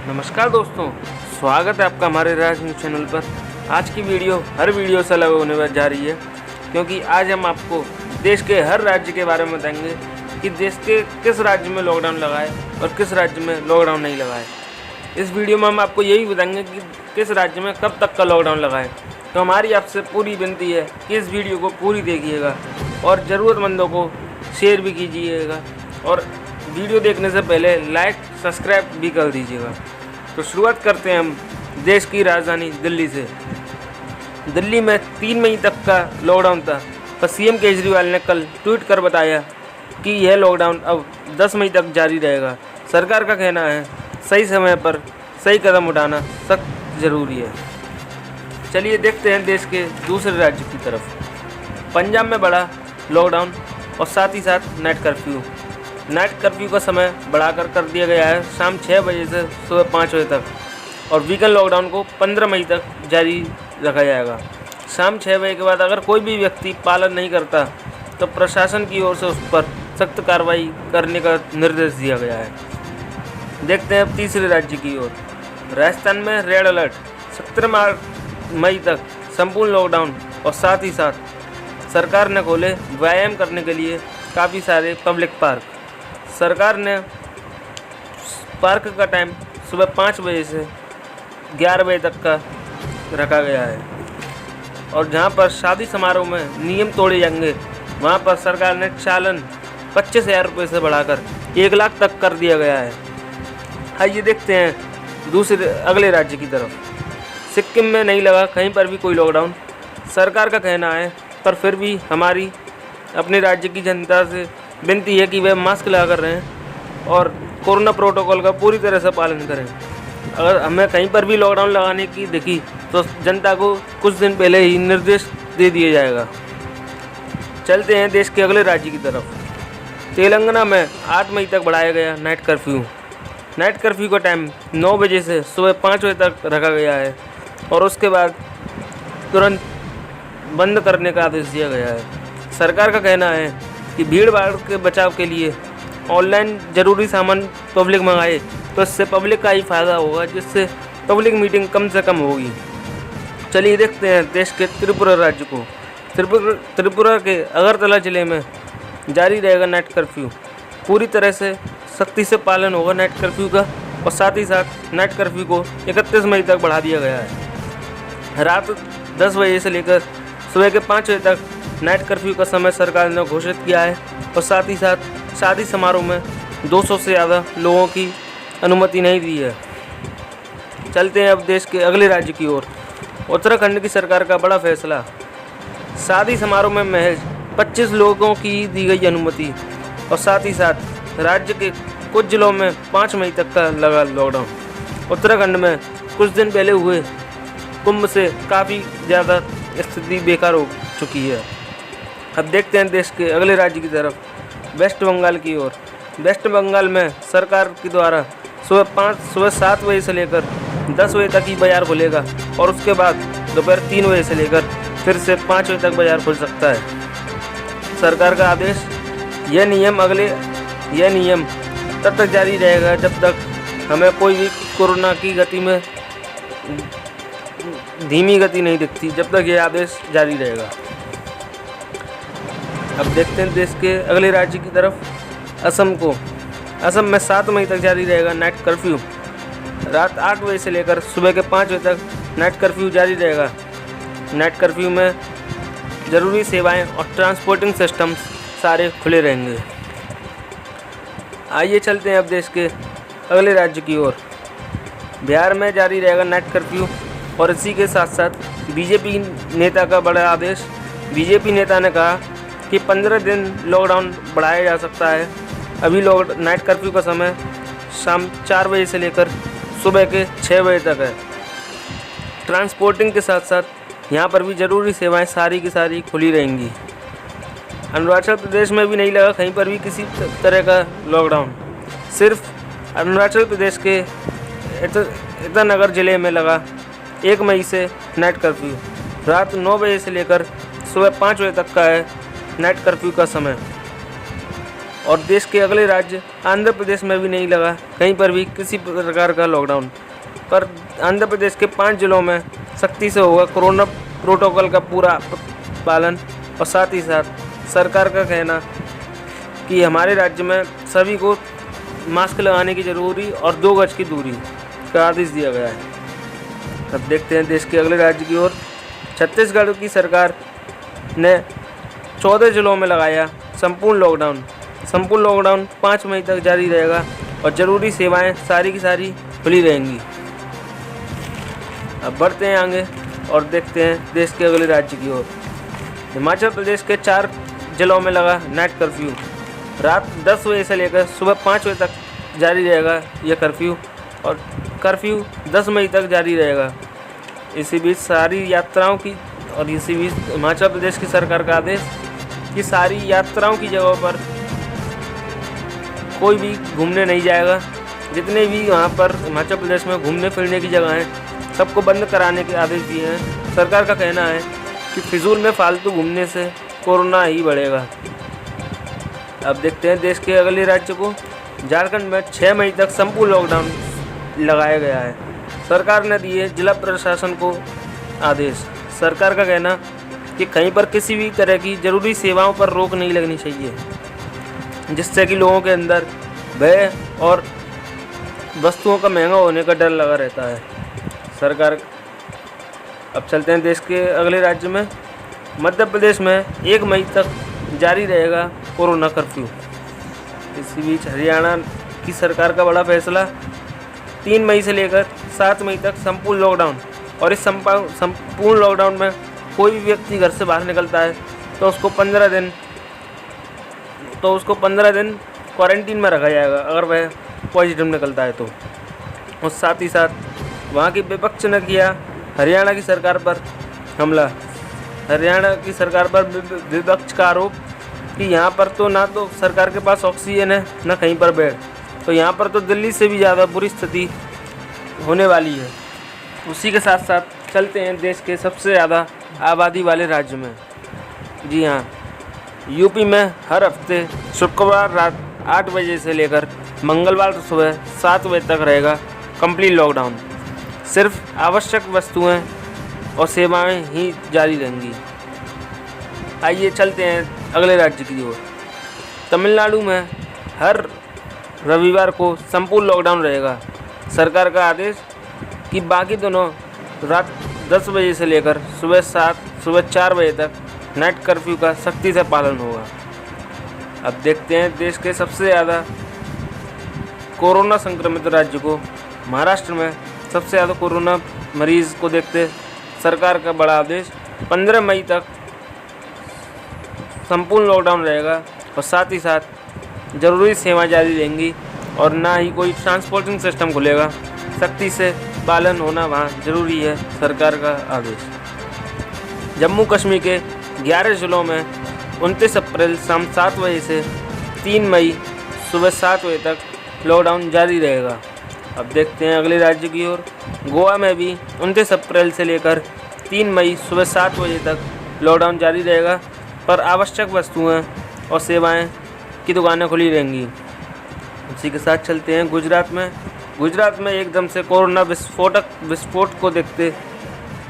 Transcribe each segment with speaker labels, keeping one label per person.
Speaker 1: नमस्कार दोस्तों, स्वागत है आपका हमारे राज न्यूज़ चैनल पर। आज की वीडियो हर वीडियो से अलग होने जा रही है, क्योंकि आज हम आपको देश के हर राज्य के बारे में बताएंगे कि देश के किस राज्य में लॉकडाउन लगा है और किस राज्य में लॉकडाउन नहीं लगा है। इस वीडियो में हम आपको यही बताएंगे कि किस राज्य में कब तक का लॉकडाउन लगा है। तो हमारी आपसे पूरी विनती है कि इस वीडियो को पूरी देखिएगा और ज़रूरतमंदों को शेयर भी कीजिएगा, और वीडियो देखने से पहले लाइक सब्सक्राइब भी कर दीजिएगा। तो शुरुआत करते हैं हम देश की राजधानी दिल्ली से। दिल्ली में 3 मई तक का लॉकडाउन था, पर सीएम केजरीवाल ने कल ट्वीट कर बताया कि यह लॉकडाउन अब 10 मई तक जारी रहेगा। सरकार का कहना है सही समय पर सही कदम उठाना सख्त ज़रूरी है। चलिए देखते हैं देश के दूसरे राज्य की तरफ। पंजाब में बढ़ा लॉकडाउन और साथ ही साथ नाइट कर्फ्यू। नाइट कर्फ्यू का समय बढ़ाकर कर दिया गया है शाम 6 बजे से सुबह 5 बजे तक, और वीकेंड लॉकडाउन को 15 मई तक जारी रखा जाएगा। शाम 6 बजे के बाद अगर कोई भी व्यक्ति पालन नहीं करता तो प्रशासन की ओर से उस पर सख्त कार्रवाई करने का निर्देश दिया गया है। देखते हैं अब तीसरे राज्य की ओर। राजस्थान में रेड अलर्ट, 17 मई तक संपूर्ण लॉकडाउन, और साथ ही साथ सरकार ने खोले व्यायाम करने के लिए काफ़ी सारे पब्लिक पार्क। सरकार ने पार्क का टाइम सुबह 5 बजे से 11 बजे तक का रखा गया है, और जहां पर शादी समारोह में नियम तोड़े जाएंगे वहां पर सरकार ने चालान 25,000 रुपये से बढ़ाकर 1 लाख तक कर दिया गया है। आइए देखते हैं दूसरे अगले राज्य की तरफ। सिक्किम में नहीं लगा कहीं पर भी कोई लॉकडाउन, सरकार का कहना है, पर फिर भी हमारी अपने राज्य की जनता से विनती है कि वे मास्क लगा कर रहें और कोरोना प्रोटोकॉल का पूरी तरह से पालन करें। अगर हमें कहीं पर भी लॉकडाउन लगाने की दिखी तो जनता को कुछ दिन पहले ही निर्देश दे दिया जाएगा। चलते हैं देश के अगले राज्य की तरफ। तेलंगाना में 8 मई तक बढ़ाया गया नाइट कर्फ्यू। नाइट कर्फ्यू का टाइम 9 बजे से सुबह 5 बजे तक रखा गया है, और उसके बाद तुरंत बंद करने का आदेश दिया गया है। सरकार का कहना है कि भीड़ भाड़ के बचाव के लिए ऑनलाइन ज़रूरी सामान पब्लिक मंगाए तो इससे पब्लिक का ही फ़ायदा होगा, जिससे पब्लिक मीटिंग कम से कम होगी। चलिए देखते हैं देश के त्रिपुरा राज्य को। त्रिपुरा के अगरतला ज़िले में जारी रहेगा नाइट कर्फ्यू। पूरी तरह से सख्ती से पालन होगा नाइट कर्फ्यू का, और साथ ही साथ नाइट कर्फ्यू को 31 मई तक बढ़ा दिया गया है। रात 10 बजे से लेकर सुबह के 5 बजे तक नाइट कर्फ्यू का समय सरकार ने घोषित किया है, और साथ ही साथ शादी समारोह में 200 से ज़्यादा लोगों की अनुमति नहीं दी है। चलते हैं अब देश के अगले राज्य की ओर। उत्तराखंड की सरकार का बड़ा फैसला। शादी समारोह में महज 25 लोगों की दी गई अनुमति, और साथ ही साथ राज्य के कुछ जिलों में 5 मई तक का लगा लॉकडाउन। उत्तराखंड में कुछ दिन पहले हुए कुंभ से काफ़ी ज़्यादा स्थिति बेकार हो चुकी है। अब देखते हैं देश के अगले राज्य की तरफ, वेस्ट बंगाल की ओर। वेस्ट बंगाल में सरकार के द्वारा सुबह 7 बजे से लेकर 10 बजे तक ही बाज़ार खुलेगा, और उसके बाद दोपहर 3 बजे से लेकर फिर से 5 बजे तक बाज़ार खुल सकता है। सरकार का आदेश, यह नियम तब तक जारी रहेगा जब तक हमें कोई भी कोरोना की गति में धीमी गति नहीं दिखती, जब तक यह आदेश जारी रहेगा। अब देखते हैं देश के अगले राज्य की तरफ, असम को। असम में 7 मई तक जारी रहेगा नाइट कर्फ्यू। रात 8 बजे से लेकर सुबह के 5 बजे तक नाइट कर्फ्यू जारी रहेगा। नाइट कर्फ्यू में ज़रूरी सेवाएं और ट्रांसपोर्टिंग सिस्टम्स सारे खुले रहेंगे। आइए चलते हैं अब देश के अगले राज्य की ओर। बिहार में जारी रहेगा नाइट कर्फ्यू, और इसी के साथ साथ बीजेपी नेता का बड़ा आदेश। बीजेपी नेता ने कहा कि 15 दिन लॉकडाउन बढ़ाया जा सकता है। अभी नाइट कर्फ्यू का समय शाम 4 बजे से लेकर सुबह के 6 बजे तक है। ट्रांसपोर्टिंग के साथ साथ यहाँ पर भी ज़रूरी सेवाएं सारी की सारी खुली रहेंगी। अरुणाचल प्रदेश में भी नहीं लगा कहीं पर भी किसी तरह का लॉकडाउन। सिर्फ अरुणाचल प्रदेश के ईटानगर ज़िले में लगा 1 मई से नाइट कर्फ्यू। रात 9 बजे से लेकर सुबह 5 बजे तक का है नाइट कर्फ्यू का समय। और देश के अगले राज्य आंध्र प्रदेश में भी नहीं लगा कहीं पर भी किसी प्रकार का लॉकडाउन। पर आंध्र प्रदेश के 5 जिलों में सख्ती से होगा कोरोना प्रोटोकॉल का पूरा पालन। और साथ ही साथ सरकार का कहना कि हमारे राज्य में सभी को मास्क लगाने की ज़रूरी और 2 गज की दूरी का आदेश दिया गया है। अब देखते हैं देश के अगले राज्य की ओर। छत्तीसगढ़ की सरकार ने 14 जिलों में लगाया संपूर्ण लॉकडाउन। संपूर्ण लॉकडाउन 5 मई तक जारी रहेगा और ज़रूरी सेवाएं सारी की सारी खुली रहेंगी। अब बढ़ते हैं आगे और देखते हैं देश के अगले राज्य की ओर। हिमाचल प्रदेश के 4 जिलों में लगा नाइट कर्फ्यू। रात 10 बजे से लेकर सुबह 5 बजे तक जारी रहेगा यह कर्फ्यू, और कर्फ्यू 10 मई तक जारी रहेगा। इसी बीच सारी यात्राओं की और इसी बीच हिमाचल प्रदेश की सरकार का आदेश कि सारी यात्राओं की जगहों पर कोई भी घूमने नहीं जाएगा। जितने भी वहाँ पर हिमाचल प्रदेश में घूमने फिरने की जगह हैं सबको बंद कराने के आदेश दिए हैं। सरकार का कहना है कि फिजूल में फालतू घूमने से कोरोना ही बढ़ेगा। अब देखते हैं देश के अगले राज्य को। झारखंड में 6 मई तक संपूर्ण लॉकडाउन लगाया गया है। सरकार ने दिए जिला प्रशासन को आदेश। सरकार का कहना कि कहीं पर किसी भी तरह की ज़रूरी सेवाओं पर रोक नहीं लगनी चाहिए, जिससे कि लोगों के अंदर भय और वस्तुओं का महंगा होने का डर लगा रहता है। सरकार अब चलते हैं देश के अगले राज्य में। मध्य प्रदेश में 1 मई तक जारी रहेगा कोरोना कर्फ्यू। इसी बीच हरियाणा की सरकार का बड़ा फैसला, 3 मई से लेकर 7 मई तक संपूर्ण लॉकडाउन। और इस संपूर्ण लॉकडाउन में कोई भी व्यक्ति घर से बाहर निकलता है तो उसको 15 दिन क्वारंटीन में रखा जाएगा अगर वह पॉजिटिव निकलता है तो। और साथ ही साथ वहाँ की विपक्ष ने किया हरियाणा की सरकार पर हमला। हरियाणा की सरकार पर विपक्ष का आरोप कि यहाँ पर तो ना तो सरकार के पास ऑक्सीजन है ना कहीं पर बेड, तो यहाँ पर तो दिल्ली से भी ज़्यादा बुरी स्थिति होने वाली है। उसी के साथ साथ चलते हैं देश के सबसे ज़्यादा आबादी वाले राज्य में। जी हाँ, यूपी में हर हफ्ते शुक्रवार रात 8 बजे से लेकर मंगलवार सुबह 7 बजे तक रहेगा कंप्लीट लॉकडाउन। सिर्फ आवश्यक वस्तुएं और सेवाएं ही जारी रहेंगी। आइए चलते हैं अगले राज्य की ओर। तमिलनाडु में हर रविवार को संपूर्ण लॉकडाउन रहेगा। सरकार का आदेश कि बाकी दोनों रात 10 बजे से लेकर सुबह 4 बजे तक नाइट कर्फ्यू का सख्ती से पालन होगा। अब देखते हैं देश के सबसे ज़्यादा कोरोना संक्रमित राज्य को। महाराष्ट्र में सबसे ज़्यादा कोरोना मरीज़ को देखते सरकार का बड़ा आदेश, 15 मई तक संपूर्ण लॉकडाउन रहेगा और साथ ही साथ ज़रूरी सेवाएं जारी रहेंगी और ना ही कोई ट्रांसपोर्टिंग सिस्टम खुलेगा। सख्ती से पालन होना वहाँ ज़रूरी है, सरकार का आदेश। जम्मू कश्मीर के 11 जिलों में 29 अप्रैल शाम 7 बजे से 3 मई सुबह 7 बजे तक लॉकडाउन जारी रहेगा। अब देखते हैं अगले राज्य की ओर। गोवा में भी 29 अप्रैल से लेकर 3 मई सुबह 7 बजे तक लॉकडाउन जारी रहेगा, पर आवश्यक वस्तुएं और सेवाएं की दुकानें खुली रहेंगी। उसी के साथ चलते हैं गुजरात में। गुजरात में एकदम से कोरोना विस्फोट को देखते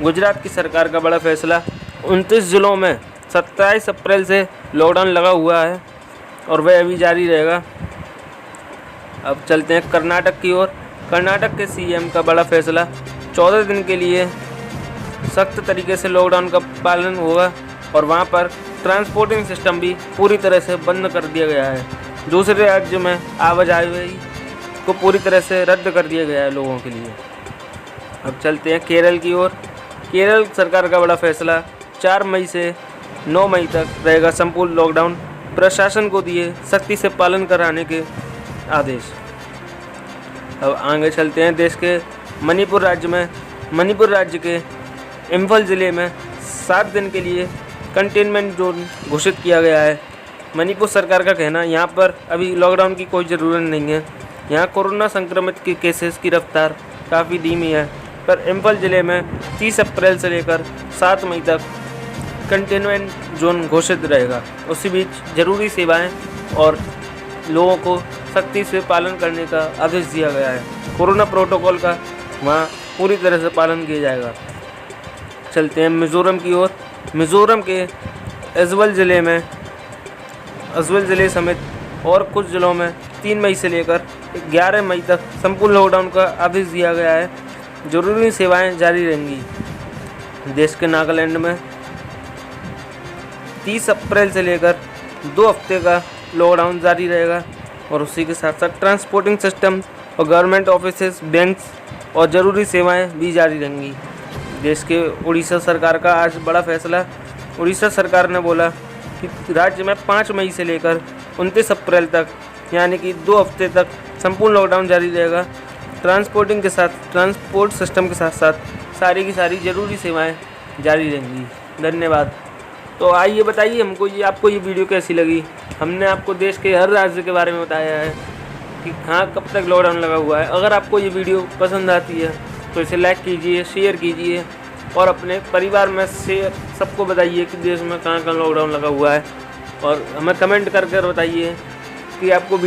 Speaker 1: गुजरात की सरकार का बड़ा फैसला, 29 जिलों में 27 अप्रैल से लॉकडाउन लगा हुआ है और वह अभी जारी रहेगा। अब चलते हैं कर्नाटक की ओर। कर्नाटक के सीएम का बड़ा फैसला, 14 दिन के लिए सख्त तरीके से लॉकडाउन का पालन होगा और वहां पर ट्रांसपोर्टिंग सिस्टम भी पूरी तरह से बंद कर दिया गया है। दूसरे राज्य में आवाजाही को पूरी तरह से रद्द कर दिया गया है लोगों के लिए। अब चलते हैं केरल की ओर। केरल सरकार का बड़ा फैसला, 4 मई से 9 मई तक रहेगा संपूर्ण लॉकडाउन। प्रशासन को दिए सख्ती से पालन कराने के आदेश। अब आगे चलते हैं देश के मणिपुर राज्य में। मणिपुर राज्य के इम्फल ज़िले में 7 दिन के लिए कंटेनमेंट जोन घोषित किया गया है। मणिपुर सरकार का कहना, यहाँ पर अभी लॉकडाउन की कोई ज़रूरत नहीं है। यहाँ कोरोना संक्रमित के केसेस की रफ्तार काफ़ी धीमी है, पर इम्फल ज़िले में 30 अप्रैल से लेकर 7 मई तक कंटेनमेंट जोन घोषित रहेगा। उसी बीच ज़रूरी सेवाएं और लोगों को सख्ती से पालन करने का आदेश दिया गया है। कोरोना प्रोटोकॉल का वहाँ पूरी तरह से पालन किया जाएगा। चलते हैं मिज़ोरम की ओर। मिज़ोरम के अजवल ज़िले समेत और कुछ ज़िलों में 3 मई से लेकर 11 मई तक संपूर्ण लॉकडाउन का आदेश दिया गया है। ज़रूरी सेवाएं जारी रहेंगी। देश के नागालैंड में 30 अप्रैल से लेकर 2 हफ्ते का लॉकडाउन जारी रहेगा और उसी के साथ साथ ट्रांसपोर्टिंग सिस्टम और गवर्नमेंट ऑफिसेस, बैंक्स और ज़रूरी सेवाएं भी जारी रहेंगी। देश के उड़ीसा सरकार का आज बड़ा फैसला। उड़ीसा सरकार ने बोला कि राज्य में 5 मई से लेकर 29 अप्रैल तक यानी कि 2 हफ्ते तक संपूर्ण लॉकडाउन जारी रहेगा। ट्रांसपोर्ट सिस्टम के साथ साथ सारी की सारी ज़रूरी सेवाएं जारी रहेंगी। धन्यवाद। तो आइए बताइए हमको आपको ये वीडियो कैसी लगी। हमने आपको देश के हर राज्य के बारे में बताया है कि कहाँ कब तक लॉकडाउन लगा हुआ है। अगर आपको ये वीडियो पसंद आती है तो इसे लाइक कीजिए, शेयर कीजिए और अपने परिवार में से सबको बताइए कि देश में कहाँ कहाँ लॉकडाउन लगा हुआ है और हमें कमेंट कर बताइए कि आपको